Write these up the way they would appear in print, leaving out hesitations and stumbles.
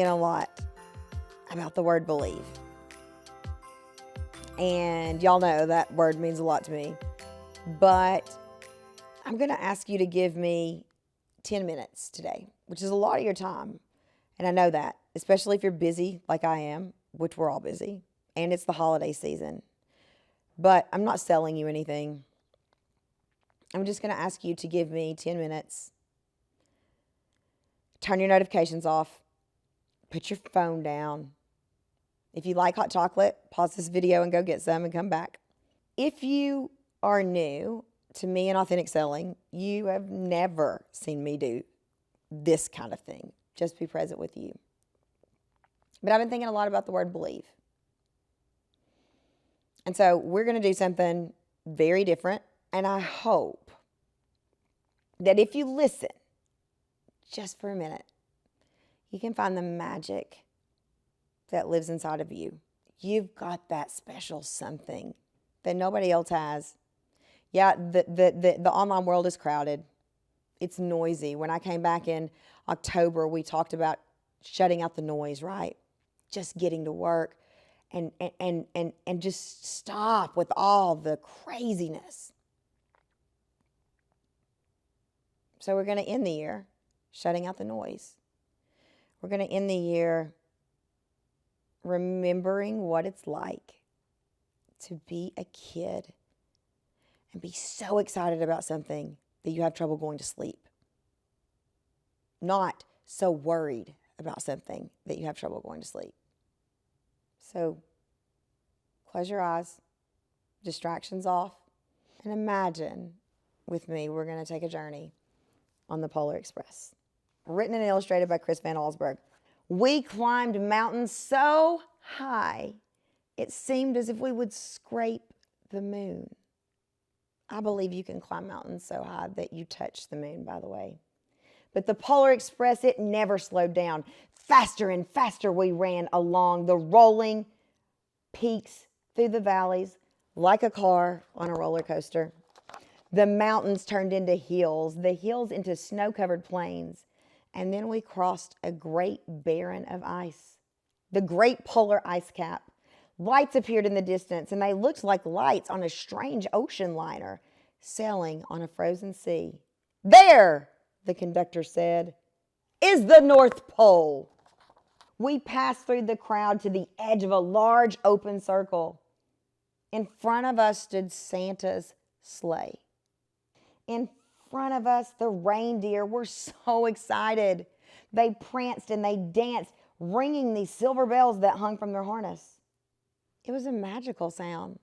thinking a lot about the word believe. And y'all know that word means a lot to me. But I'm going to ask you to give me 10 minutes today, which is a lot of your time. And I know that, especially if you're busy like I am, which we're all busy, and it's the holiday season. But I'm not selling you anything. I'm just going to ask you to give me 10 minutes. Turn your notifications off. Put your phone down. If you like hot chocolate, pause this video and go get some and come back. If you are new to me and authentic selling, you have never seen me do this kind of thing. Just be present with you. But I've been thinking a lot about the word believe. And so we're going to do something very different. And I hope that if you listen just for a minute, you can find the magic that lives inside of you. You've got that special something that nobody else has. Yeah, the online world is crowded. It's noisy. When I came back in October, we talked about shutting out the noise, right? Just getting to work and just stop with all the craziness. So we're going to end the year shutting out the noise. We're going to end the year remembering what it's like to be a kid and be so excited about something that you have trouble going to sleep. Not so worried about something that you have trouble going to sleep. So close your eyes, distractions off, and imagine with me we're going to take a journey on the Polar Express. Written and illustrated by Chris Van Allsburg. We climbed mountains so high, it seemed as if we would scrape the moon. I believe you can climb mountains so high that you touch the moon, by the way. But the Polar Express, it never slowed down. Faster and faster we ran along the rolling peaks through the valleys like a car on a roller coaster. The mountains turned into hills, the hills into snow-covered plains. And then we crossed a great barren of ice, the Great Polar Ice Cap. Lights appeared in the distance, and they looked like lights on a strange ocean liner sailing on a frozen sea. There, the conductor said, is the North Pole. We passed through the crowd to the edge of a large open circle. In front of us stood Santa's sleigh. In front of us, the reindeer were so excited. They pranced and they danced, ringing these silver bells that hung from their harness. It was a magical sound,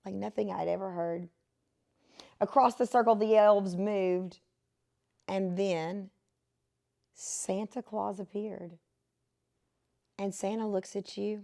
like nothing I'd ever heard. Across the circle, the elves moved, and then Santa Claus appeared. And Santa looks at you,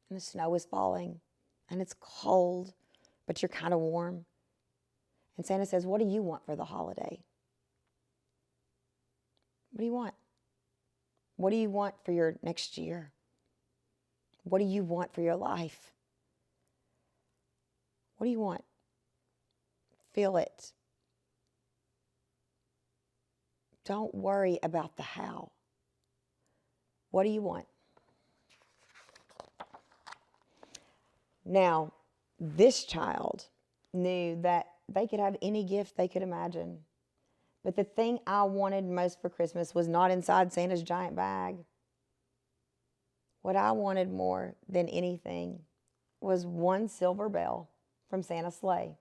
and the snow is falling, and it's cold, but you're kind of warm. And Santa says, what do you want for the holiday? What do you want? What do you want for your next year? What do you want for your life? What do you want? Feel it. Don't worry about the how. What do you want? Now, this child knew that they could have any gift they could imagine. But the thing I wanted most for Christmas was not inside Santa's giant bag. What I wanted more than anything was one silver bell from Santa's sleigh.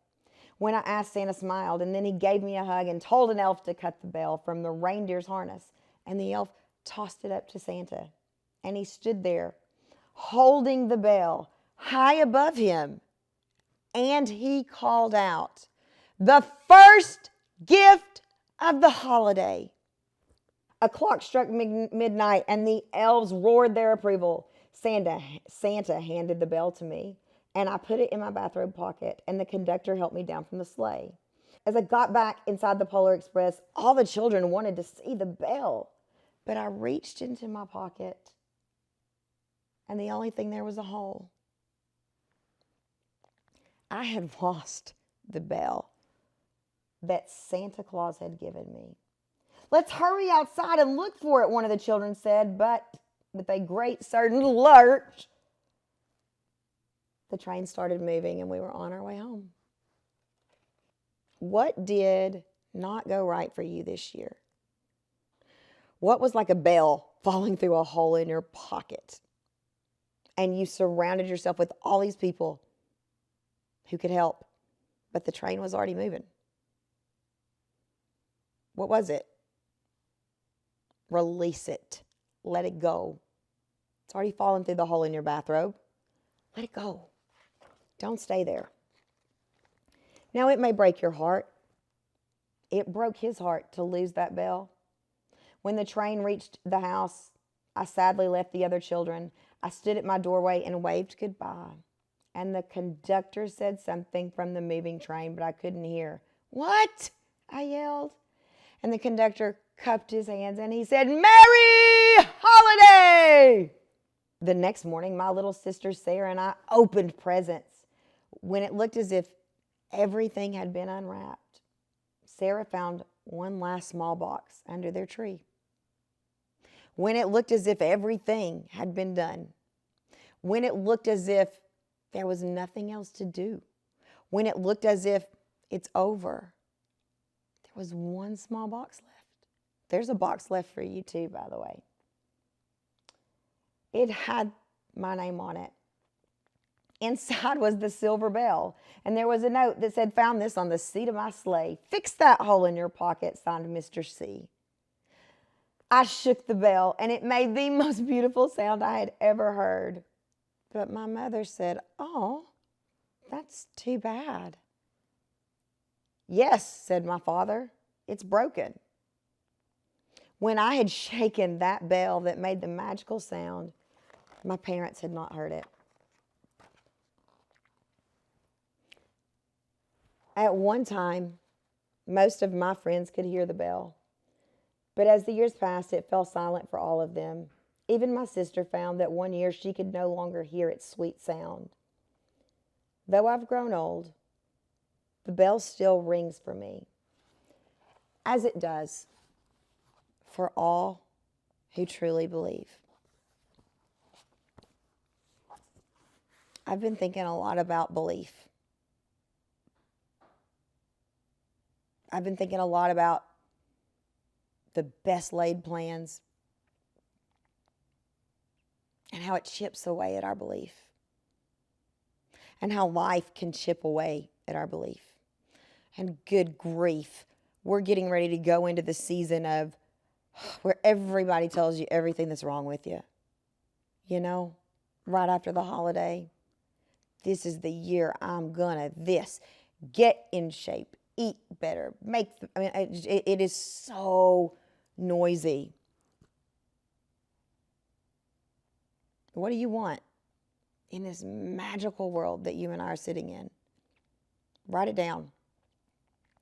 When I asked, Santa smiled, and then he gave me a hug and told an elf to cut the bell from the reindeer's harness. And the elf tossed it up to Santa. And he stood there, holding the bell high above him. And he called out, the first gift of the holiday. A clock struck midnight, and the elves roared their approval. Santa handed the bell to me, and I put it in my bathrobe pocket, and the conductor helped me down from the sleigh. As I got back inside the Polar Express, all the children wanted to see the bell, but I reached into my pocket, and the only thing there was a hole. I had lost the bell that Santa Claus had given me. Let's hurry outside and look for it, one of the children said, but with a great certain lurch, the train started moving and we were on our way home. What did not go right for you this year? What was like a bell falling through a hole in your pocket? And you surrounded yourself with all these people who could help, but the train was already moving. What was it? Release it. Let it go. It's already fallen through the hole in your bathrobe. Let it go. Don't stay there. Now, it may break your heart. It broke his heart to lose that bell. When the train reached the house, I sadly left the other children. I stood at my doorway and waved goodbye. And the conductor said something from the moving train, but I couldn't hear. "What?" I yelled. And the conductor cupped his hands and he said, "Merry Holiday!" The next morning, my little sister Sarah and I opened presents. When it looked as if everything had been unwrapped, Sarah found one last small box under their tree. When it looked as if everything had been done, when it looked as if there was nothing else to do, when it looked as if it's over, there was one small box left. There's a box left for you too, by the way. It had my name on it. Inside was the silver bell, and there was a note that said, "Found this on the seat of my sleigh. Fix that hole in your pocket, signed Mr. C." I shook the bell, and it made the most beautiful sound I had ever heard. But my mother said, "Oh, that's too bad." "Yes," said my father, "it's broken." When I had shaken that bell that made the magical sound, my parents had not heard it. At one time, most of my friends could hear the bell. But as the years passed, it fell silent for all of them. Even my sister found that one year she could no longer hear its sweet sound. Though I've grown old, the bell still rings for me, as it does for all who truly believe. I've been thinking a lot about belief. I've been thinking a lot about the best laid plans and how it chips away at our belief, and how life can chip away at our belief. And good grief, we're getting ready to go into the season of where everybody tells you everything that's wrong with you. You know, right after the holiday, this is the year I'm gonna this. Get in shape, eat better, it is so noisy. What do you want in this magical world that you and I are sitting in? Write it down.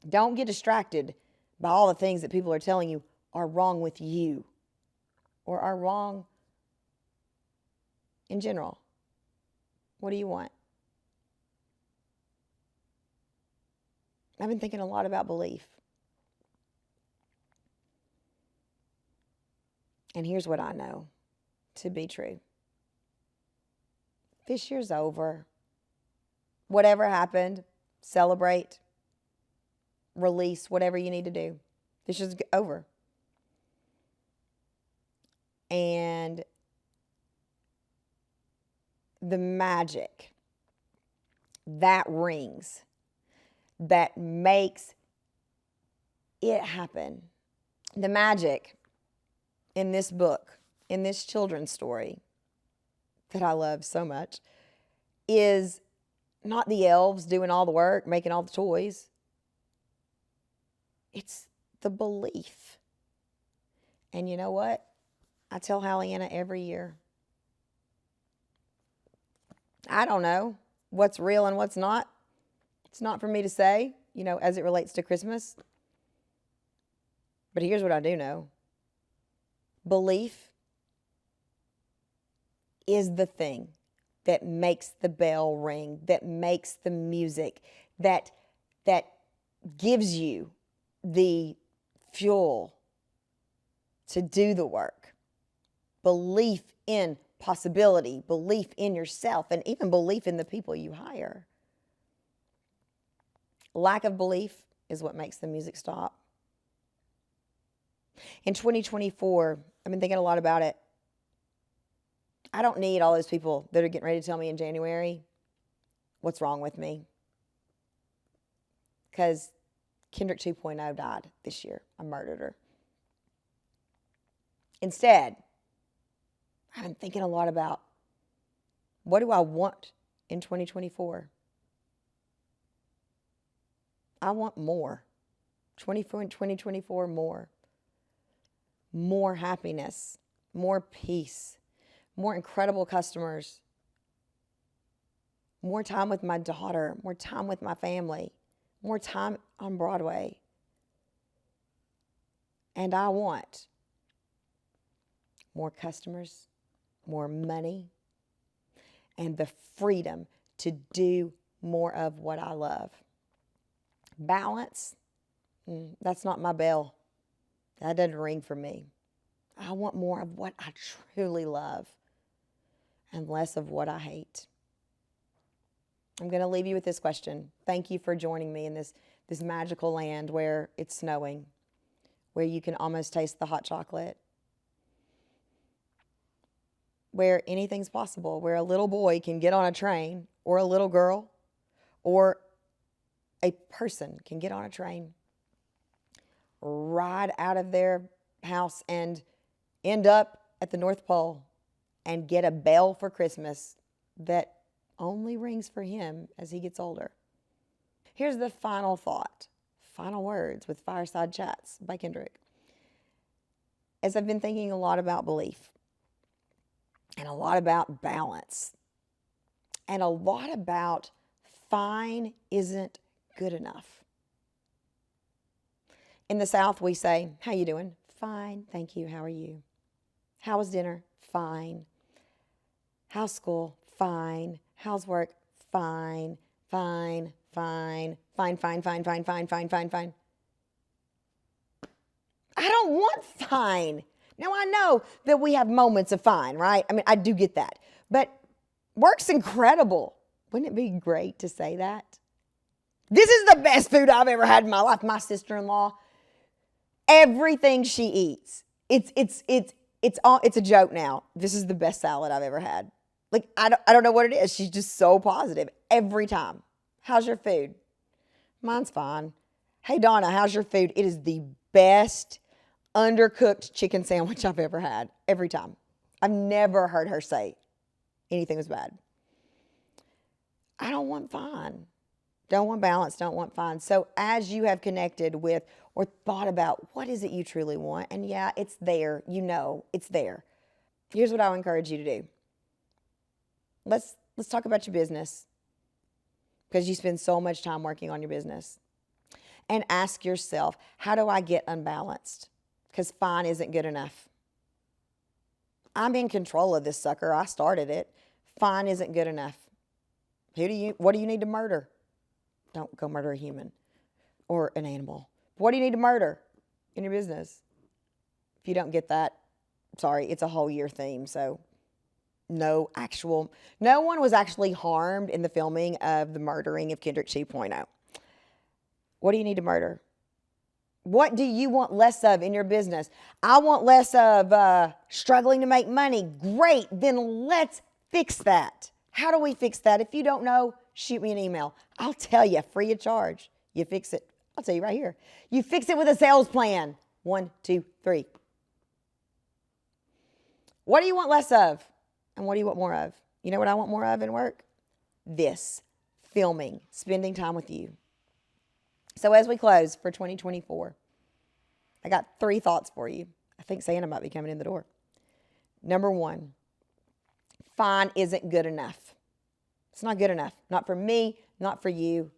Don't get distracted by all the things that people are telling you are wrong with you or are wrong in general. What do you want? I've been thinking a lot about belief. And here's what I know to be true. This year's over. Whatever happened, celebrate, release, whatever you need to do. This year's over. And the magic that rings, that makes it happen. The magic in this book, in this children's story that I love so much, is not the elves doing all the work, making all the toys. It's the belief. And you know what? I tell Hallianna every year, I don't know what's real and what's not. It's not for me to say, as it relates to Christmas. But here's what I do know. Belief is the thing that makes the bell ring, that makes the music, that gives you the fuel to do the work. Belief in possibility, belief in yourself, and even belief in the people you hire. Lack of belief is what makes the music stop. In 2024, I've been thinking a lot about it. I don't need all those people that are getting ready to tell me in January what's wrong with me. Because Kendrick 2.0 died this year. I murdered her. Instead, I've been thinking a lot about, what do I want in 2024? I want more. 2024, more. More happiness, more peace, more incredible customers, more time with my daughter, more time with my family, more time on Broadway. And I want more customers, more money, and the freedom to do more of what I love. Balance, that's not my bell. That doesn't ring for me. I want more of what I truly love and less of what I hate. I'm going to leave you with this question. Thank you for joining me in this magical land where it's snowing, where you can almost taste the hot chocolate, where anything's possible, where a little boy can get on a train, or a little girl, or a person can get on a train, ride out of their house and end up at the North Pole and get a bell for Christmas that only rings for him as he gets older. Here's the final thought, final words with Fireside Chats by Kendrick. As I've been thinking a lot about belief and a lot about balance and a lot about fine isn't good enough. In the South, we say, how you doing? Fine, thank you. How are you? How was dinner? Fine. How's school? Fine. How's work? Fine, fine, fine, fine, fine, fine, fine, fine, fine, fine, fine. I don't want fine. Now, I know that we have moments of fine, right? I mean, I do get that. But work's incredible. Wouldn't it be great to say that? This is the best food I've ever had in my life. My sister-in-law, everything she eats, it's a joke now. This is the best salad I've ever had. Like, I don't know what it is. She's just so positive every time. How's your food? Mine's fine. Hey, Donna, how's your food? It is the best undercooked chicken sandwich I've ever had. Every time. I've never heard her say anything was bad. I don't want fine. Don't want balance. Don't want fine. So as you have connected with or thought about what is it you truly want, and yeah, it's there. You know, it's there. Here's what I would encourage you to do. Let's talk about your business, because you spend so much time working on your business. And ask yourself, how do I get unbalanced? Because fine isn't good enough. I'm in control of this sucker. I started it. Fine isn't good enough. What do you need to murder? Don't go murder a human or an animal. What do you need to murder in your business? If you don't get that, sorry, it's a whole year theme. So no one was actually harmed in the filming of the murdering of Kendrick 2.0. What do you need to murder? What do you want less of in your business? I want less of struggling to make money. Great, then let's fix that. How do we fix that? If you don't know, shoot me an email. I'll tell you, free of charge. You fix it. I'll tell you right here. You fix it with a sales plan. 1, 2, 3. What do you want less of? And what do you want more of? You know what I want more of in work? This, filming, spending time with you. So as we close for 2024, I got 3 thoughts for you. I think Santa might be coming in the door. Number 1, fine isn't good enough. It's not good enough. Not for me, not for you.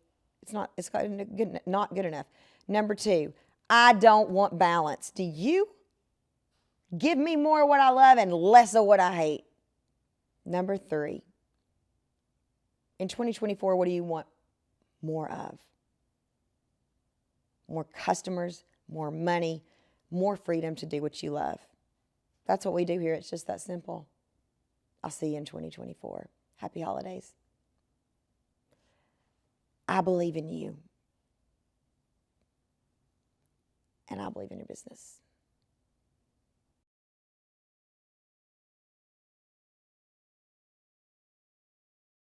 It's not good enough. Number 2, I don't want balance. Do you? Give me more of what I love and less of what I hate. Number 3, in 2024, what do you want more of? More customers, more money, more freedom to do what you love. That's what we do here. It's just that simple. I'll see you in 2024. Happy holidays. I believe in you. And I believe in your business.